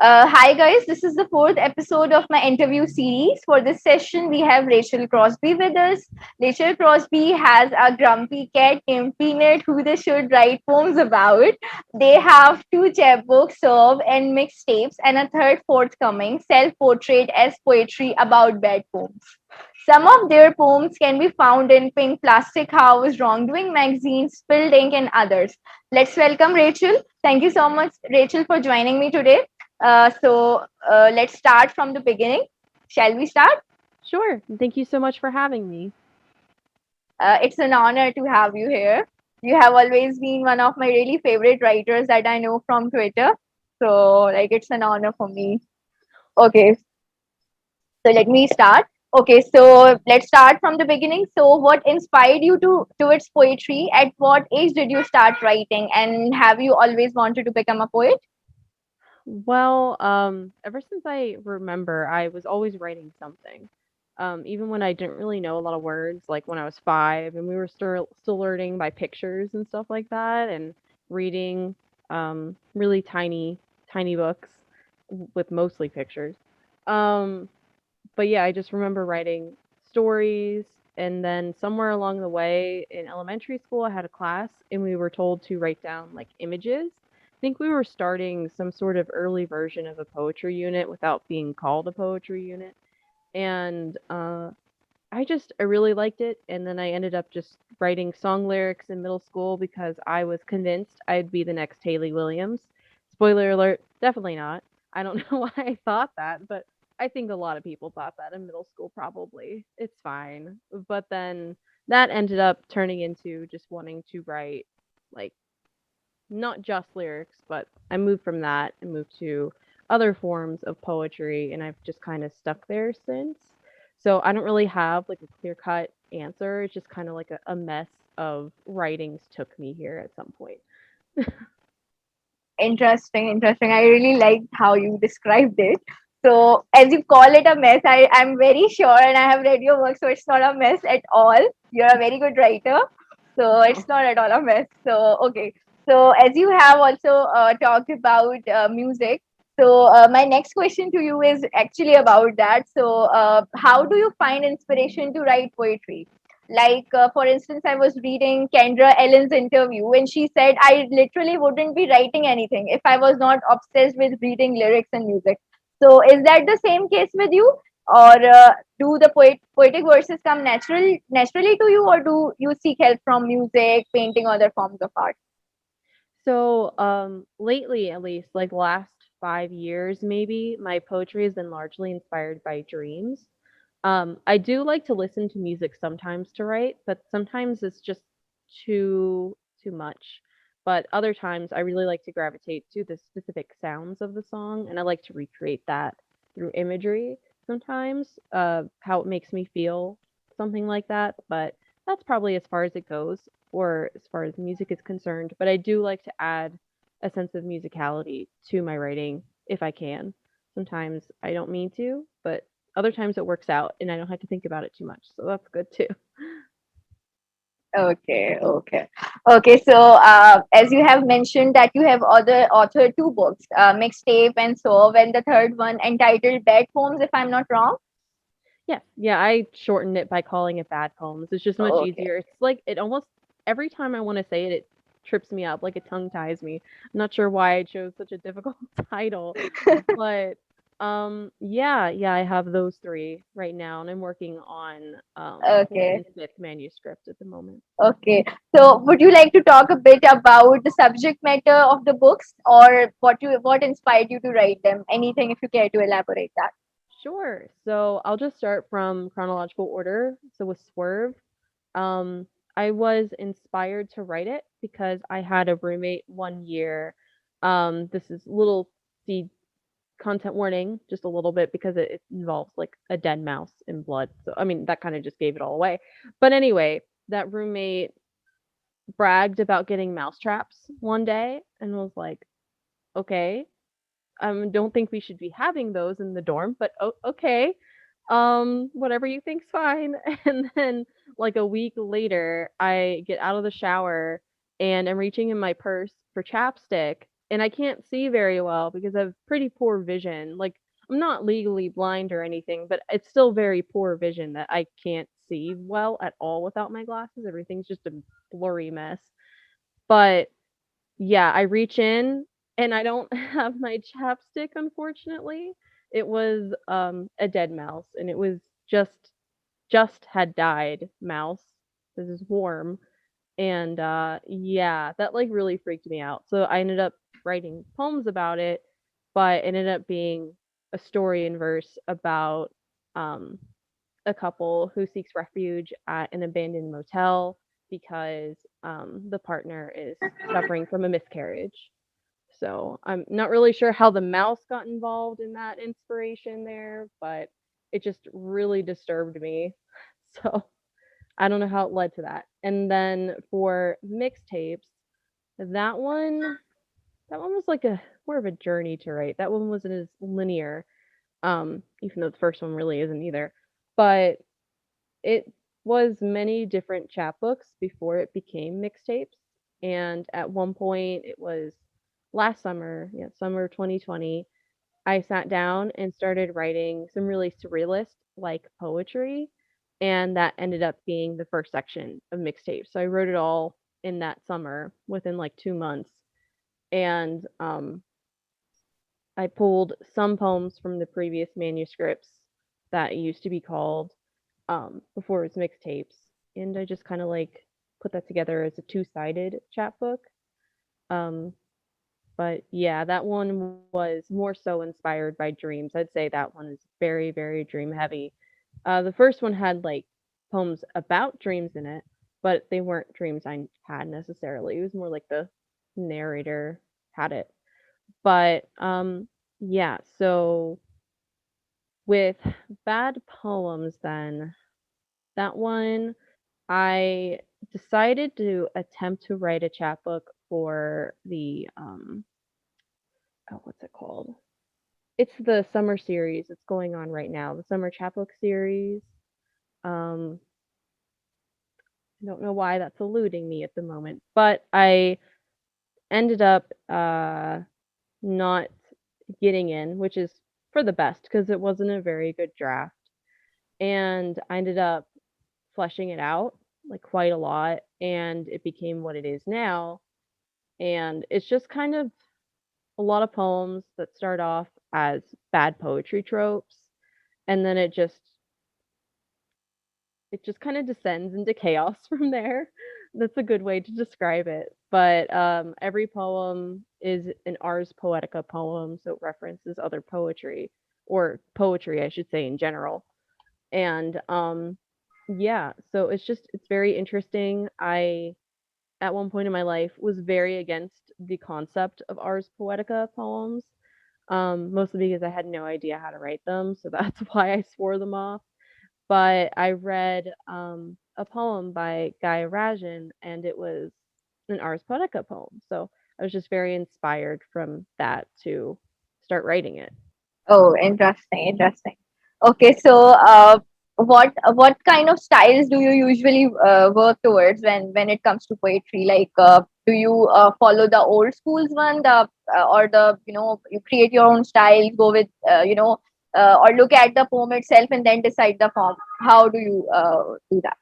Hi guys, this is the fourth episode of my interview series. For this session, we have Rachael Crosbie with us. Rachael Crosbie has a grumpy cat named Peanut who they should write poems about. They have two chapbooks, Swerve and MIXTAPES, and a third forthcoming, self-portrait as poetry about bad poems. Some of their poems can be found in Pink Plastic House, Wrongdoing Magazine, Spilled Ink, and others. Let's welcome Rachael. Thank you so much, Rachael, for joining me today. Let's start from the beginning. Shall we start? Sure. Thank you so much for having me. It's an honor to have you here. You have always been one of my really favorite writers that I know from Twitter. So, it's an honor for me. Okay, so let me start. Okay, so let's start from the beginning. So, what inspired you to towards poetry? At what age did you start writing? And have you always wanted to become a poet? Well, ever since I remember, I was always writing something. Even when I didn't really know a lot of words, like when I was 5 and we were still learning by pictures and stuff like that and reading really tiny books with mostly pictures. Um, but yeah, I just remember writing stories, and then somewhere along the way in elementary school, I had a class and we were told to write down like images. I think we were starting some sort of early version of a poetry unit without being called a poetry unit. And I really liked it. And then I ended up just writing song lyrics in middle school because I was convinced I'd be the next Haley Williams. Spoiler alert, definitely not. I don't know why I thought that, but I think a lot of people thought that in middle school, probably. It's fine. But then that ended up turning into just wanting to write, like, not just lyrics, but I moved from that and moved to other forms of poetry, and I've just kind of stuck there since. So I don't really have like a clear cut answer. It's just kind of like a mess of writings took me here at some point. Interesting, interesting. I really liked how you described it. So, as you call it a mess, I'm very sure, and I have read your work, so it's not a mess at all. You're a very good writer, so it's not at all a mess. So, okay. So, as you have also talked about music, so my next question to you is actually about that. So, how do you find inspiration to write poetry? For instance, I was reading Kendra Ellen's interview, and she said, I literally wouldn't be writing anything if I was not obsessed with reading lyrics and music. So, is that the same case with you? Or do the poetic verses come naturally to you, or do you seek help from music, painting, other forms of art? So, lately, at least, like last 5 years, maybe, my poetry has been largely inspired by dreams. I do like to listen to music sometimes to write, but sometimes it's just too much. But other times, I really like to gravitate to the specific sounds of the song, and I like to recreate that through imagery sometimes, how it makes me feel, something like that. But that's probably as far as it goes, or as far as music is concerned. But I do like to add a sense of musicality to my writing if I can. Sometimes I don't mean to, but other times it works out and I don't have to think about it too much. So that's good too. Okay, okay, okay. So, as you have mentioned that you have other authored two books, Mixtape and Swerve, and the third one entitled Bad Poems, if I'm not wrong. Yeah, yeah, I shortened it by calling it bad poems. It's just much Okay. easier. It's like it almost every time I want to say it, it trips me up, like it tongue ties me. I'm not sure why I chose such a difficult title, but yeah, I have those three right now, and I'm working on a fourth Okay. and fifth manuscript at the moment. Okay. So, would you like to talk a bit about the subject matter of the books, or what inspired you to write them? Anything, if you care to elaborate that. Sure. So I'll just start from chronological order. So with Swerve, Um, I was inspired to write it because I had a roommate one year. This is little seed content warning, just a little bit because it involves like a dead mouse and blood. So I mean that kind of just gave it all away. But anyway, that roommate bragged about getting mouse traps one day and was like, "Okay, don't think we should be having those in the dorm, but okay. Whatever you think's fine." And then like a week later, I get out of the shower and I'm reaching in my purse for chapstick and I can't see very well because I have pretty poor vision. Like, I'm not legally blind or anything, but it's still very poor vision that I can't see well at all without my glasses. Everything's just a blurry mess. But yeah, I reach in and I don't have my chapstick, unfortunately. It was a dead mouse, and it was just had died mouse. This is warm. And yeah, that like really freaked me out. So I ended up writing poems about it, but it ended up being a story in verse about um a couple who seeks refuge at an abandoned motel because the partner is suffering from a miscarriage. So I'm not really sure how the mouse got involved in that inspiration there, but it just really disturbed me. So I don't know how it led to that. And then for mixtapes, that one that one was like a more of a journey to write. That one wasn't as linear, even though the first one really isn't either. But it was many different chapbooks before it became mixtapes. And at one point, it was last summer, yeah, summer 2020, I sat down and started writing some really surrealist like poetry. And that ended up being the first section of mixtapes. So I wrote it all in that summer within like 2 months. And I pulled some poems from the previous manuscripts that used to be called before it was mixtapes, and I just kind of like put that together as a two-sided chapbook. Um, but yeah, that one was more so inspired by dreams. I'd say that one is very, very dream heavy. The first one had like poems about dreams in it, but they weren't dreams I had necessarily. It was more like the narrator had it. But yeah, so with bad poems then, that one I decided to attempt to write a chapbook for the oh, what's it called? It's the summer series that's going on right now, the summer chapbook series. Um, I don't know why that's eluding me at the moment, but I ended up not getting in, which is for the best because it wasn't a very good draft. And I ended up fleshing it out like quite a lot, and it became what it is now. And it's just kind of a lot of poems that start off as bad poetry tropes, and then it just kind of descends into chaos from there. That's a good way to describe it. But every poem is an Ars Poetica poem, so it references other poetry, or poetry, I should say, in general. And yeah, so it's very interesting. I at one point in my life was very against the concept of Ars Poetica poems, mostly because I had no idea how to write them, so that's why I swore them off. But I read a poem by Guy Rajan, and it was an Ars Poetica poem. So I was just very inspired from that to start writing it. Oh, interesting, interesting. Okay, so what kind of styles do you usually work towards when it comes to poetry? Like, do you follow the old schools one, the or the you create your own style, go with or look at the poem itself and then decide the form? How do you do that?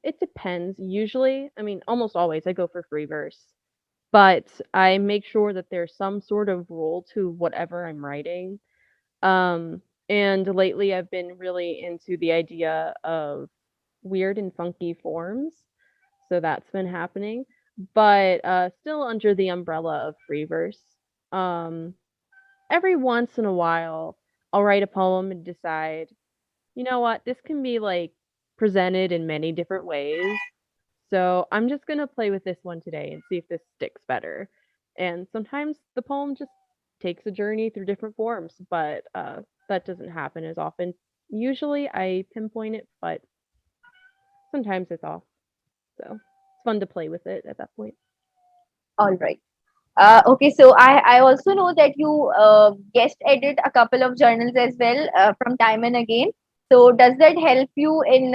It depends. Usually, I mean, almost always I go for free verse, but I make sure that there's some sort of rule to whatever I'm writing. And lately I've been really into the idea of weird and funky forms. So that's been happening, but still under the umbrella of free verse. Um, every once in a while, I'll write a poem and decide, you know what, this can be like presented in many different ways. So I'm just gonna play with this one today and see if this sticks better. And sometimes the poem just takes a journey through different forms, but that doesn't happen as often. Usually I pinpoint it, but sometimes it's off. So it's fun to play with it at that point. All right. Okay, so I also know that you guest edit a couple of journals as well from time and again. So does that help you in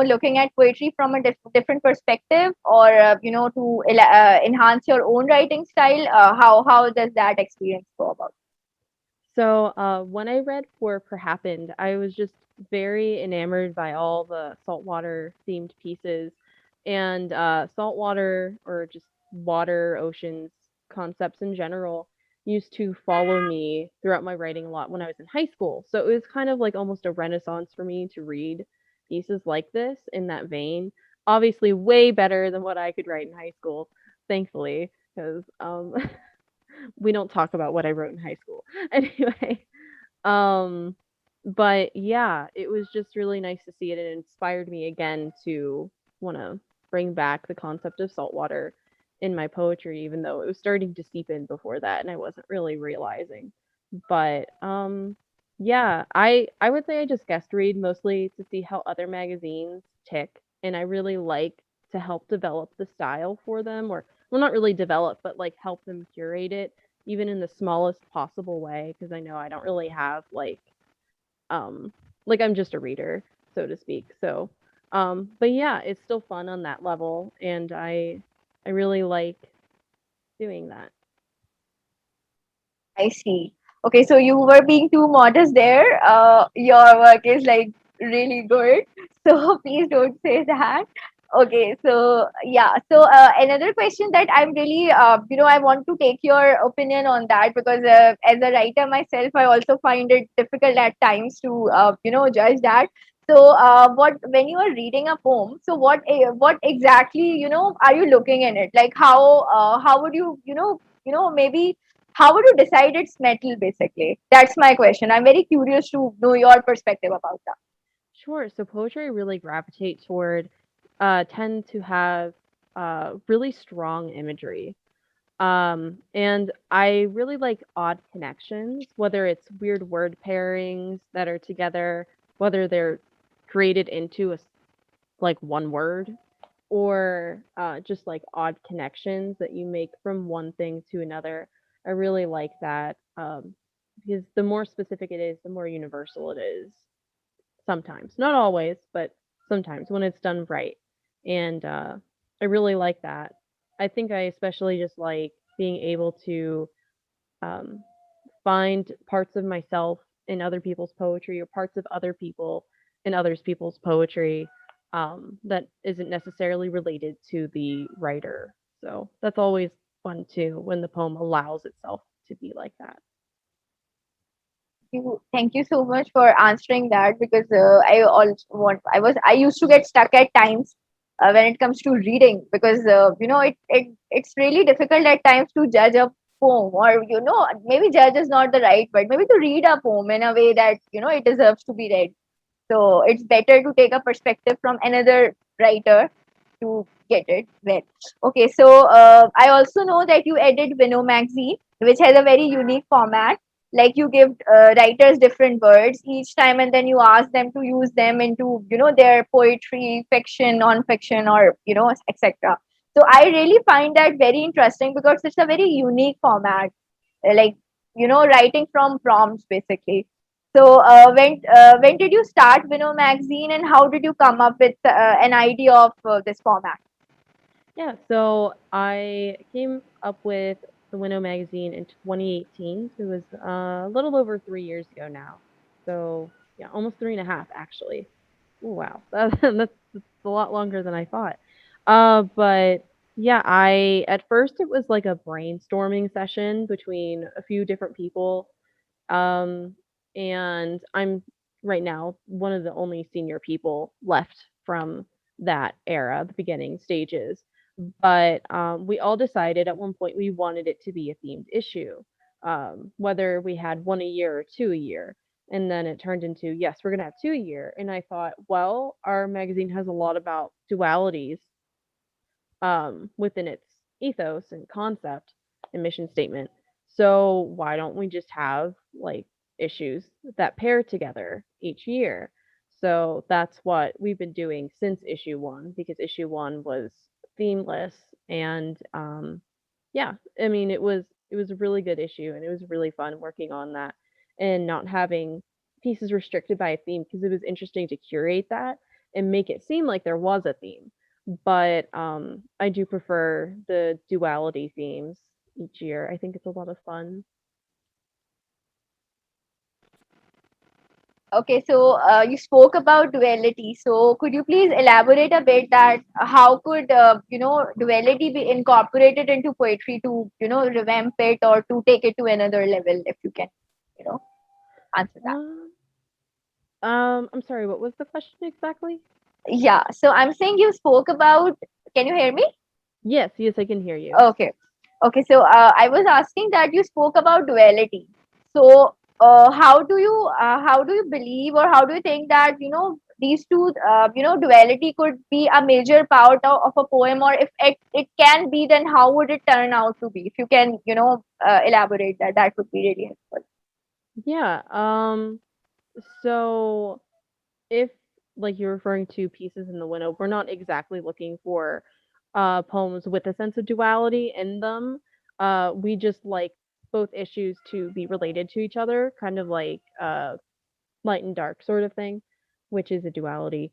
looking at poetry from a different perspective, or to enhance your own writing style? How does that experience go about? So, when I read For Happened, I was just very enamored by all the saltwater themed pieces and saltwater or just water, oceans concepts in general used to follow me throughout my writing a lot when I was in high school. So it was kind of like almost a renaissance for me to read pieces like this in that vein. Obviously, way better than what I could write in high school, thankfully, because we don't talk about what I wrote in high school. Anyway, um, but yeah, it was just really nice to see it. It inspired me again to want to bring back the concept of saltwater in my poetry, even though it was starting to seep in before that and I wasn't really realizing. But yeah, I would say I just guest read mostly to see how other magazines tick, and I really like to help develop the style for them, or well, not really develop, but like help them curate it even in the smallest possible way, because I know I don't really have um like I'm just a reader, so to speak. So but yeah, it's still fun on that level, and I really like doing that. I see. Okay, so you were being too modest there. Your work is like really good. So please don't say that. Okay, so yeah. So another question that I'm really, I want to take your opinion on that, because as a writer myself, I also find it difficult at times to, judge that. So, what when you are reading a poem, so what exactly, are you looking in it? Like how would you, maybe how would you decide it's metal, basically? That's my question. I'm very curious to know your perspective about that. Sure. So poetry really gravitate toward tend to have really strong imagery. And I really like odd connections, whether it's weird word pairings that are together, whether they're created into like one word, or just like odd connections that you make from one thing to another. I really like that, because the more specific it is, the more universal it is. Sometimes, not always, but sometimes when it's done right. And I really like that. I think I especially just like being able to um, find parts of myself in other people's poetry, or parts of other people in others people's poetry, that isn't necessarily related to the writer. So that's always fun too when the poem allows itself to be like that. Thank you so much for answering that, because I used to get stuck at times when it comes to reading, because it's really difficult at times to judge a poem, or maybe judge is not the right word, maybe to read a poem in a way that it deserves to be read. So it's better to take a perspective from another writer to get it read. Okay, so I also know that you edit Winnow magazine, which has a very unique format. Like, you give writers different words each time, and then you ask them to use them into their poetry, fiction, non-fiction, or etc. So I really find that very interesting, because it's a very unique format, like writing from prompts, basically. So when did you start Winnow magazine, and how did you come up with an idea of this format? Yeah, so I came up with the Winnow magazine in 2018. So it was a little over 3 years ago now. So yeah, almost three and a half actually. Ooh, wow, that's a lot longer than I thought. But yeah, I at first it was like a brainstorming session between a few different people. Um, and I'm right now one of the only senior people left from that era, the beginning stages. But we all decided at one point we wanted it to be a themed issue, whether we had one a year or two a year. And then it turned into, yes, we're going to have two a year. And I thought, well, our magazine has a lot about dualities within its ethos and concept and mission statement. So why don't we just have like issues that pair together each year? So that's what we've been doing since issue one, because issue one was themeless. And yeah, I mean it was a really good issue, and it was really fun working on that and not having pieces restricted by a theme because it was interesting to curate that and make it seem like there was a theme. But I do prefer the duality themes each year. I think it's a lot of fun. Okay, so you spoke about duality. So could you please elaborate a bit that how could duality be incorporated into poetry to revamp it or to take it to another level? If you can, you know, answer that. Um, I'm sorry, what was the question exactly? Yeah. So I'm saying you spoke about. Can you hear me? Yes, yes, I can hear you. Okay. Okay. So I was asking that you spoke about duality. So how do you believe or how do you think that these two duality could be a major part of a poem, or if it can be, then how would it turn out to be? If you can elaborate that, that would be really helpful. Yeah, so if like you're referring to pieces in the window, we're not exactly looking for poems with a sense of duality in them. We just like both issues to be related to each other, kind of like light and dark sort of thing, which is a duality.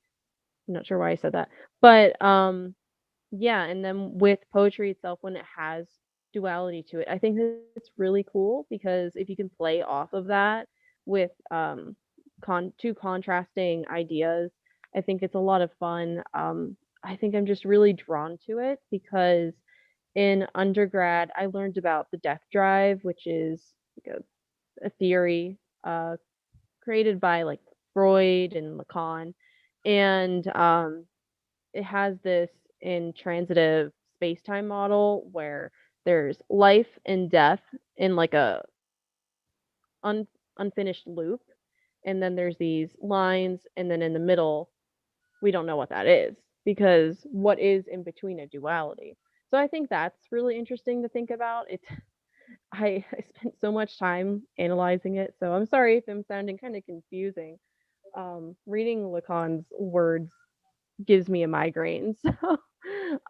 I'm not sure why I said that. But yeah, and then with poetry itself when it has duality to it, I think that it's really cool because if you can play off of that with two contrasting ideas, I think it's a lot of fun. I think I'm just really drawn to it because in undergrad I learned about the death drive, which is like a theory created by like Freud and Lacan, and it has this intransitive space-time model where there's life and death in like a un- unfinished loop, and then there's these lines, and then in the middle we don't know what that is because what is in between a duality. So I think that's really interesting to think about. It's I spent so much time analyzing it, so I'm sorry if I'm sounding kind of confusing. Reading Lacan's words gives me a migraine.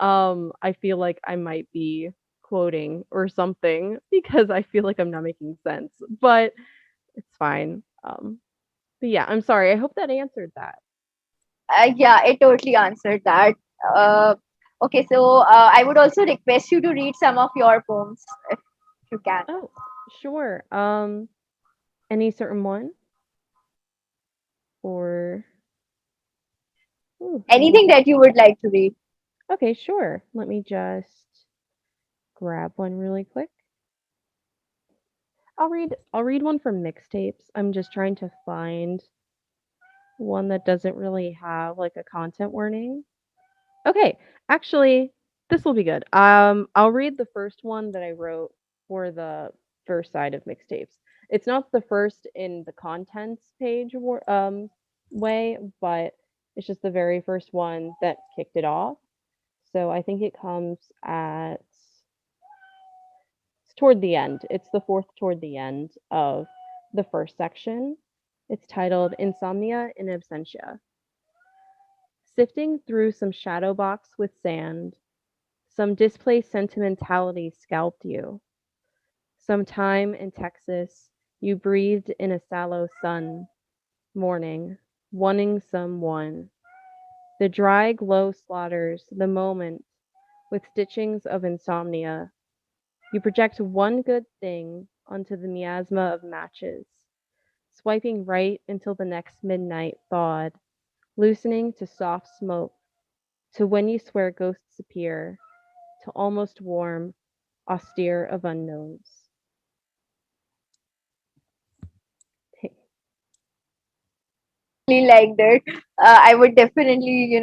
So I feel like I might be quoting or something because I feel like I'm not making sense, but it's fine. But yeah, I'm sorry. I hope that answered that. Yeah, it totally answered that. Uh, okay, so I would also request you to read some of your poems if you can. Oh, sure. Any certain one or ooh, let me Anything that you would like to read. okay, sure. Let me just grab one really quick. I'll read one from mixtapes. I'm just trying to find one that doesn't really have like a content warning. Okay, actually, this will be good. I'll read the first one that I wrote for the first side of mixtapes. It's not the first in the contents page way, but it's just the very first one that kicked it off. So I think it comes at it's toward the end. It's the fourth toward the end of the first section. It's titled Insomnia in Absentia. Sifting through some shadow box with sand, some displaced sentimentality scalped you. Some time in Texas, you breathed in a sallow sun, morning, wanting someone. The dry glow slaughters the moment with stitchings of insomnia. You project one good thing onto the miasma of matches, swiping right until the next midnight thawed, loosening to soft smoke, to when you swear ghosts appear, to almost warm, austere of unknowns. Really liked it. I would definitely,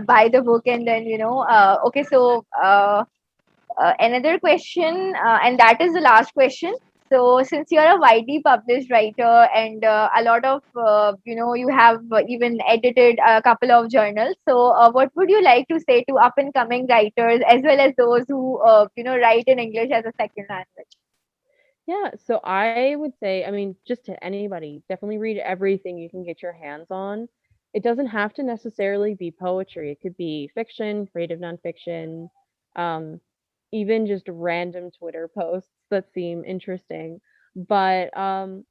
buy the book and then, okay, so another question, and that is the last question. So, since you're a widely published writer and a lot of, you have even edited a couple of journals. So, what would you like to say to up and coming writers as well as those who, write in English as a second language? Yeah, so I would say, I mean, just to anybody, definitely read everything you can get your hands on. It doesn't have to necessarily be poetry. It could be fiction, creative nonfiction, um, even just random Twitter posts that seem interesting. But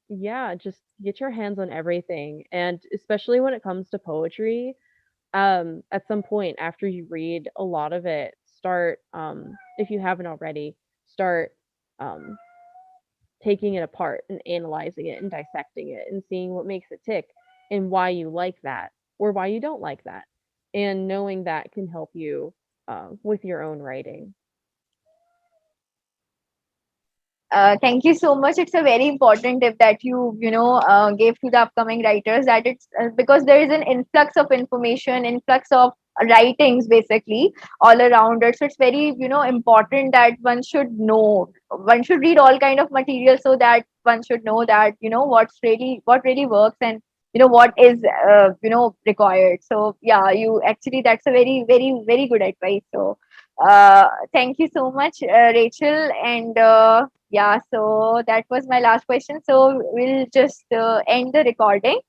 yeah, just get your hands on everything, and especially when it comes to poetry, at some point after you read a lot of it, start if you haven't already, start um taking it apart and analyzing it and dissecting it and seeing what makes it tick and why you like that or why you don't like that. And knowing that can help you with your own writing. Thank you so much. It's a very important tip that you gave to the upcoming writers, that it's because there is an influx of information, influx of writings basically all around it. So it's very important that one should read all kind of material, so that one should know that what really works, and what is required. So yeah, you actually, that's a very, very, very good advice. So uh, thank you so much, Rachel. And yeah, so that was my last question. So we'll just end the recording.